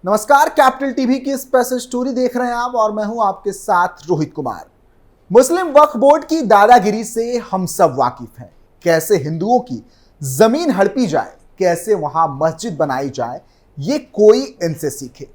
नमस्कार, capital TV की special story देख रहे हैं आप और मैं हूं आपके साथ रोहित कुमार। मुस्लिम वक्फ बोर्ड की दादागिरी से हम सब वाकिफ हैं। कैसे हिंदुओं की जमीन हड़पी जाए, कैसे वहां मस्जिद बनाई जाए, ये कोई इनसे सीखे।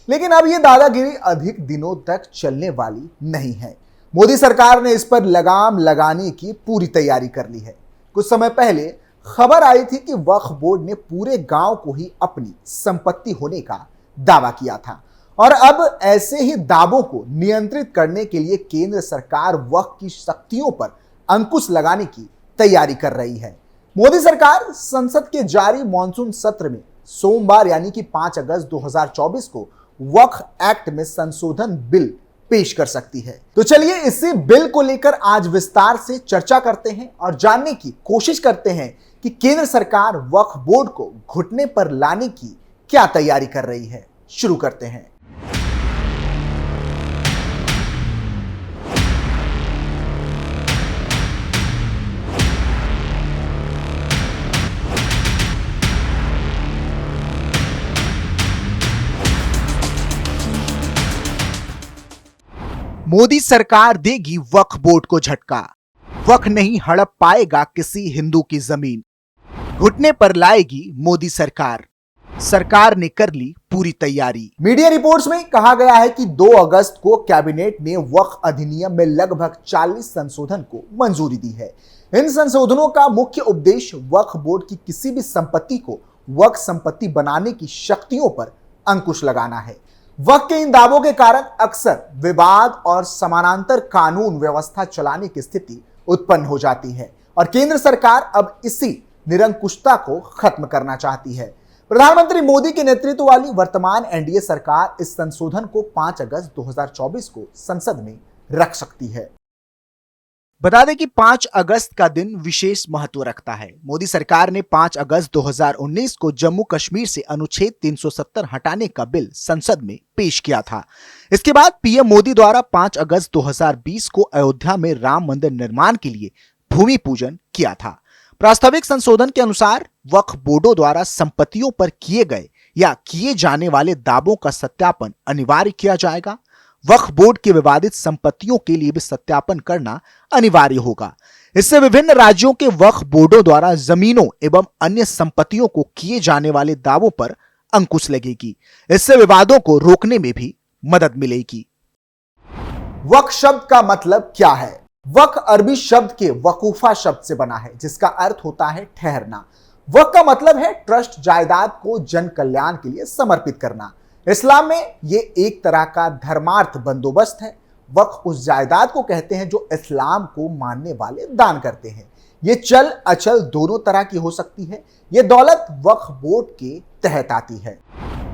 लेकिन अब ये दादागिरी अधिक दिनों तक चलने वाली नहीं है। मोदी सरकार ने इस पर लगाम लगाने की पूरी तैयारी कर ली है। कुछ समय पहले खबर आई थी कि वक्फ बोर्ड ने पूरे गांव को ही अपनी संपत्ति होने का दावा किया था और अब ऐसे ही दावों को नियंत्रित करने के लिए केंद्र सरकार वक्फ की शक्तियों पर अंकुश लगाने की तैयारी कर रही है। मोदी सरकार संसद के जारी मॉनसून सत्र में सोमवार यानी कि 5 अगस्त 2024 को वक्फ एक्ट में संशोधन बिल पेश कर सकती है। तो चलिए इसी बिल को लेकर आज विस्तार से चर्चा करते हैं और जानने की कोशिश करते हैं कि केंद्र सरकार वक्फ बोर्ड को घुटने पर लाने की क्या तैयारी कर रही है। शुरू करते हैं। मोदी सरकार देगी वक्फ बोर्ड को झटका। वक्फ नहीं हड़प पाएगा किसी हिंदू की जमीन। घुटने पर लाएगी मोदी सरकार। सरकार ने कर ली पूरी तैयारी। मीडिया रिपोर्ट्स में कहा गया है कि 2 अगस्त को कैबिनेट ने वक्फ अधिनियम में लगभग 40 संशोधन को मंजूरी दी है। इन संशोधनों का मुख्य उद्देश्य वक्फ बोर्ड की किसी भी संपत्ति को वक्फ संपत्ति बनाने की शक्तियों पर अंकुश लगाना है। वक्फ के इन दावों के कारण अक्सर विवाद और समानांतर कानून व्यवस्था चलाने की स्थिति उत्पन्न हो जाती है और केंद्र सरकार अब इसी निरंकुशता को खत्म करना चाहती है। प्रधानमंत्री मोदी के नेतृत्व वाली वर्तमान एनडीए सरकार इस संशोधन को 5 अगस्त 2024 को संसद में रख सकती है। बता दें कि 5 अगस्त का दिन विशेष महत्व रखता है। मोदी सरकार ने 5 अगस्त 2019 को जम्मू कश्मीर से अनुच्छेद 370 हटाने का बिल संसद में पेश किया था। इसके बाद पीएम मोदी द्वारा 5 अगस्त 2020 को अयोध्या में राम मंदिर निर्माण के लिए भूमि पूजन किया था। प्रास्ताविक संशोधन के अनुसार वक्फ बोर्डों द्वारा संपत्तियों पर किए गए या किए जाने वाले दावों का सत्यापन अनिवार्य किया जाएगा। वक्फ बोर्ड की विवादित संपत्तियों के लिए भी सत्यापन करना अनिवार्य होगा। इससे विभिन्न राज्यों के वक्फ बोर्डों द्वारा जमीनों एवं अन्य संपत्तियों को किए जाने वाले दावों पर अंकुश लगेगी। इससे विवादों को रोकने में भी मदद मिलेगी। वक्फ शब्द का मतलब क्या है? वक्फ अरबी शब्द के वकूफा शब्द से बना है, जिसका अर्थ होता है ठहरना। वक्फ का मतलब है ट्रस्ट, जायदाद को जन कल्याण के लिए समर्पित करना। इस्लाम में ये एक तरह का धर्मार्थ बंदोबस्त है। वक्फ उस जायदाद को कहते हैं जो इस्लाम को मानने वाले दान करते हैं। ये चल अचल दोनों तरह की हो सकती है। ये दौलत वक्फ बोर्ड के तहत आती है।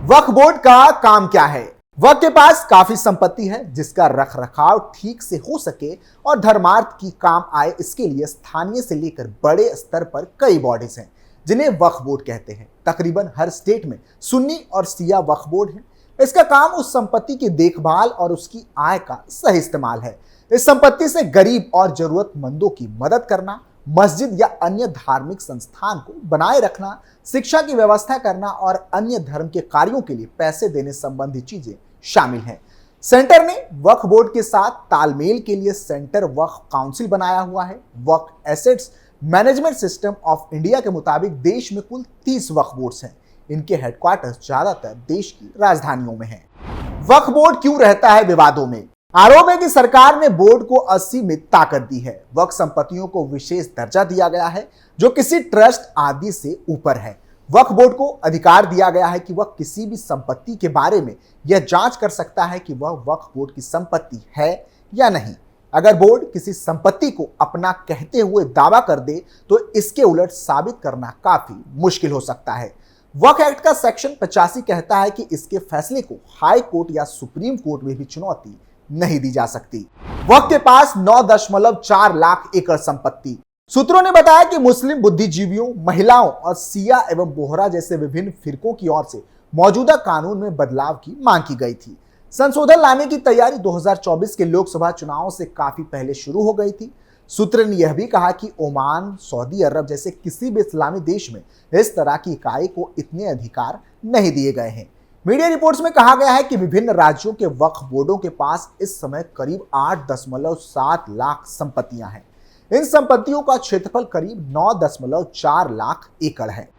वक्फ बोर्ड का काम क्या है? वक्फ के पास काफी संपत्ति है जिसका रख रखाव ठीक से हो सके और धर्मार्थ की काम आए, इसके लिए स्थानीय से लेकर बड़े स्तर पर कई बॉडीज हैं जिन्हें वक्फ बोर्ड कहते हैं। तकरीबन हर स्टेट में सुन्नी और शिया वक्फ बोर्ड है। इसका काम उस संपत्ति की देखभाल और उसकी आय का सही इस्तेमाल है। इस संपत्ति से गरीब और जरूरतमंदों की मदद करना, मस्जिद या अन्य धार्मिक संस्थान को बनाए रखना, शिक्षा की व्यवस्था करना और अन्य धर्म के कार्यों के लिए पैसे देने संबंधी चीजें शामिल हैं। सेंटर ने वक्फ बोर्ड के साथ तालमेल के लिए सेंटर वक्फ काउंसिल बनाया हुआ है। Waqf assets management system of India के मुताबिक देश में कुल 30 वक्फ बोर्ड्स हैं। इनके हेडक्वार्टर्स ज्यादातर देश की राजधानियों में हैं। वक्फ बोर्ड क्यों रहता है विवादों में? आरोप है कि सरकार ने बोर्ड को असीमित ताकत दी है। वक्फ संपत्तियों को विशेष दर्जा दिया गया है जो किसी ट्रस्ट आदि से ऊपर है। वक्फ बोर्ड को अधिकार दिया गया है कि वह किसी भी संपत्ति के बारे में यह जांच कर सकता है कि वह वक्फ बोर्ड की संपत्ति है या नहीं। अगर बोर्ड किसी संपत्ति को अपना कहते हुए दावा कर दे तो इसके उलट साबित करना काफी मुश्किल हो सकता है। वक्फ एक्ट का सेक्शन 85 कहता है कि इसके फैसले को हाई कोर्ट या सुप्रीम कोर्ट में भी चुनौती नहीं दी जा सकती। वक्फ के पास 9.4 लाख एकड़ संपत्ति। सूत्रों ने बताया कि मुस्लिम बुद्धिजीवियों, महिलाओं और सिया एवं बोहरा जैसे विभिन्न फिरकों की ओर से मौजूदा कानून में बदलाव की मांग की गई थी। संशोधन लाने की तैयारी 2024 के लोकसभा चुनाव से काफी पहले शुरू हो गई थी। सूत्र ने यह भी कहा कि ओमान, सऊदी अरब जैसे किसी भी इस्लामी देश में इस तरह की इकाई को इतने अधिकार नहीं दिए गए हैं। मीडिया रिपोर्ट्स में कहा गया है कि विभिन्न राज्यों के वक्फ बोर्डों के पास इस समय करीब 8.7 लाख संपत्तियां हैं। इन संपत्तियों का क्षेत्रफल करीब 9.4 लाख एकड़ है।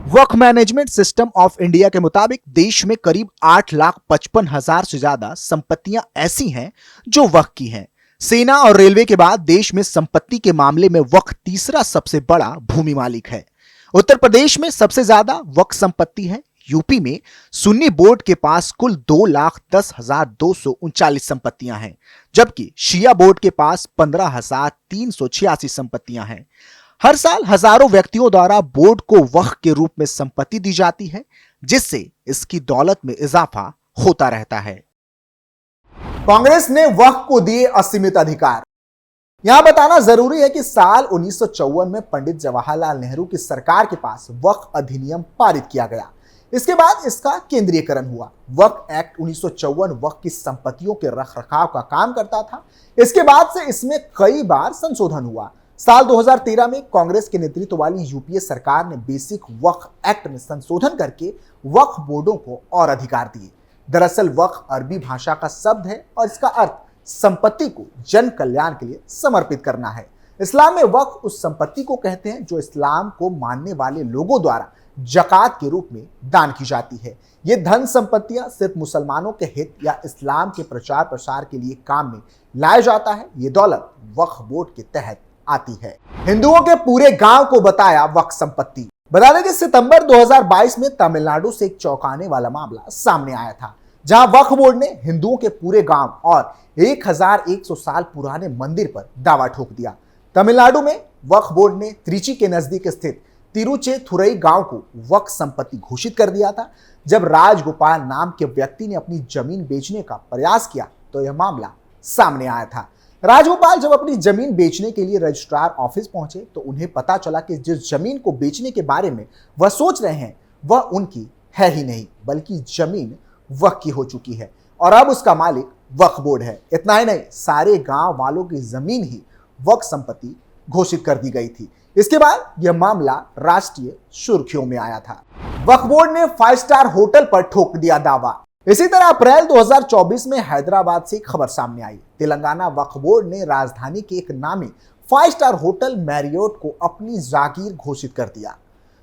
वक्फ मैनेजमेंट सिस्टम ऑफ इंडिया के मुताबिक देश में करीब 8,55,000 से ज्यादा संपत्तियां ऐसी हैं जो वक्फ की हैं। सेना और रेलवे के बाद देश में संपत्ति के मामले में वक्फ तीसरा सबसे बड़ा भूमि मालिक है। उत्तर प्रदेश में सबसे ज्यादा वक्फ संपत्ति है। यूपी में सुन्नी बोर्ड के पास कुल 2,10,239 संपत्तियां हैं, जबकि शिया बोर्ड के पास 15,386 संपत्तियां हैं। हर साल हजारों व्यक्तियों द्वारा बोर्ड को वक्फ के रूप में संपत्ति दी जाती है, जिससे इसकी दौलत में इजाफा होता रहता है। कांग्रेस ने वक्फ को दिए असीमित अधिकार। यहां बताना जरूरी है कि साल 1954 में पंडित जवाहरलाल नेहरू की सरकार के पास वक्फ अधिनियम पारित किया गया। इसके बाद इसका केंद्रीयकरण हुआ। वक्फ एक्ट 1954 वक्फ की संपत्तियों के रखरखाव का काम करता था। इसके बाद से इसमें कई बार संशोधन हुआ। साल 2013 में कांग्रेस के नेतृत्व वाली यूपीए सरकार ने बेसिक वक्फ एक्ट में संशोधन करके वक्फ बोर्डों को और अधिकार दिए। दरअसल वक्फ अरबी भाषा का शब्द है और इसका अर्थ संपत्ति को जन कल्याण के लिए समर्पित करना है। इस्लाम में वक्फ उस संपत्ति को कहते हैं जो इस्लाम को मानने वाले लोगों द्वारा जकात के रूप में दान की जाती है। ये धन संपत्तियां सिर्फ मुसलमानों के हित या इस्लाम के प्रचार प्रसार के लिए काम में लाया जाता है। ये दौलत वक्फ बोर्ड के तहत आती है। हिंदुओं के पूरे गांव को बताया वक्फ संपत्ति। बता दें कि सितंबर 2022 में तमिलनाडु से एक चौंकाने वाला मामला सामने आया था, जहां वक्फ बोर्ड ने हिंदुओं के पूरे गांव और 1100 साल पुराने मंदिर पर दावा ठोक दिया। तमिलनाडु में वक्फ बोर्ड ने त्रिची के नजदीक स्थित तिरुचेथुरई गांव को वक्फ संपत्ति घोषित कर दिया था। जब राजगोपाल नाम के व्यक्ति ने अपनी जमीन बेचने का प्रयास किया तो यह मामला सामने आया था। राजगोपाल जब अपनी जमीन बेचने के लिए रजिस्ट्रार ऑफिस पहुंचे तो उन्हें पता चला कि जिस जमीन को बेचने के बारे में वह सोच रहे हैं वह उनकी है ही नहीं, बल्कि जमीन वक्फ की हो चुकी है और अब उसका मालिक वक्फ बोर्ड है। इतना ही नहीं, सारे गांव वालों की जमीन ही वक्फ संपत्ति घोषित कर दी गई थी। इसके बाद यह मामला राष्ट्रीय सुर्खियों में आया था। वक्फ बोर्ड ने 5 स्टार होटल पर ठोक दिया दावा। इसी तरह अप्रैल 2024 में हैदराबाद से एक खबर सामने आई। तेलंगाना वक्फ बोर्ड ने राजधानी के एक नामी 5 स्टार होटल मैरियोट को अपनी जागीर घोषित कर दिया।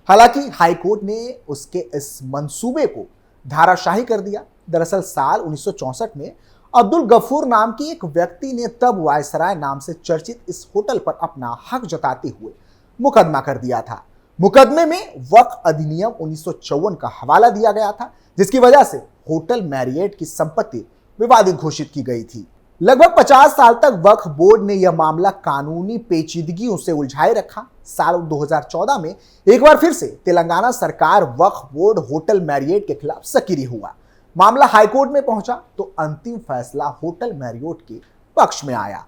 हालांकि हाईकोर्ट ने उसके इस मंसूबे को धाराशाही कर दिया। दरअसल साल 1964 में अब्दुल गफूर नाम के एक व्यक्ति ने तब वायसराय नाम से चर्चित इस होटल पर अपना हक जताते हुए मुकदमा कर दिया था। मुकदमे में वक्फ अधिनियम 1954 का हवाला दिया गया था, जिसकी वजह से होटल मैरियट की संपत्ति विवादित घोषित की गई थी। लगभग 50 साल तक वक्फ बोर्ड ने यह मामला कानूनी पेचीदगियों से उलझाए रखा। साल 2014 में एक बार फिर से तेलंगाना सरकार वक्फ बोर्ड होटल मैरियट के खिलाफ सक्रिय हुआ। मामला हाईकोर्ट में पहुंचा तो अंतिम फैसला होटल मैरियट के पक्ष में आया।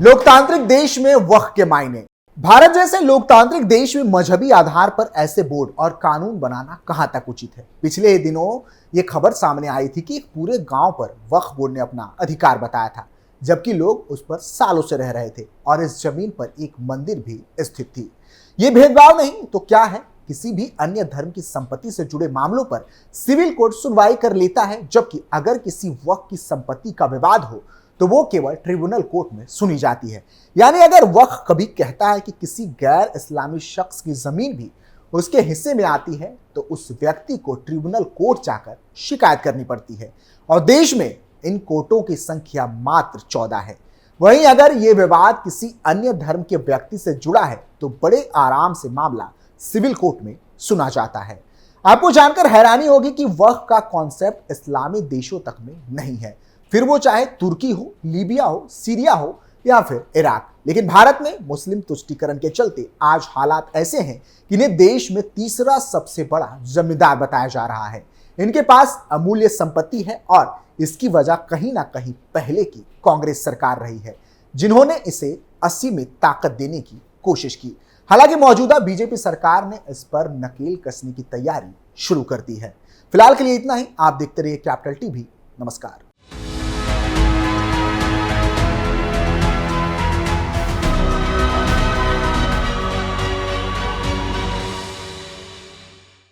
लोकतांत्रिक देश में वक्फ के मायने। भारत जैसे लोकतांत्रिक देश में मजहबी आधार पर ऐसे बोर्ड और कानून बनाना कहां तक उचित है। पिछले दिनों यह खबर सामने आई थी कि एक पूरे गांव पर वक्फ बोर्ड ने अपना अधिकार बताया था, जबकि लोग उस पर सालों से रह रहे थे और इस जमीन पर एक मंदिर भी स्थित थी। ये भेदभाव नहीं तो क्या है? किसी भी अन्य धर्म की संपत्ति से जुड़े मामलों पर सिविल कोर्ट सुनवाई कर लेता है, जबकि अगर किसी वक्फ की संपत्ति का विवाद हो तो वो केवल ट्रिब्यूनल कोर्ट में सुनी जाती है। यानी अगर वक्फ कभी कहता है कि किसी गैर इस्लामी शख्स की जमीन भी उसके हिस्से में आती है तो उस व्यक्ति को ट्रिब्यूनल कोर्ट जाकर शिकायत करनी पड़ती है और देश में इन कोर्टों की संख्या मात्र 14 है। वहीं अगर ये विवाद किसी अन्य धर्म के व्यक्ति से जुड़ा है तो बड़े आराम से मामला सिविल कोर्ट में सुना जाता है। आपको जानकर हैरानी होगी कि वक्फ का कॉन्सेप्ट इस्लामी देशों तक में नहीं है, फिर वो चाहे तुर्की हो, लीबिया हो, सीरिया हो या फिर इराक। लेकिन भारत में मुस्लिम तुष्टीकरण के चलते आज हालात ऐसे हैं कि इन्हें देश में तीसरा सबसे बड़ा जमींदार बताया जा रहा है। इनके पास अमूल्य संपत्ति है और इसकी वजह कहीं ना कहीं पहले की कांग्रेस सरकार रही है, जिन्होंने इसे असीमित ताकत देने की कोशिश की। हालांकि मौजूदा बीजेपी सरकार ने इस पर नकेल कसने की तैयारी शुरू कर दी है। फिलहाल के लिए इतना ही। आप देखते रहिए कैपिटल टीवी। नमस्कार।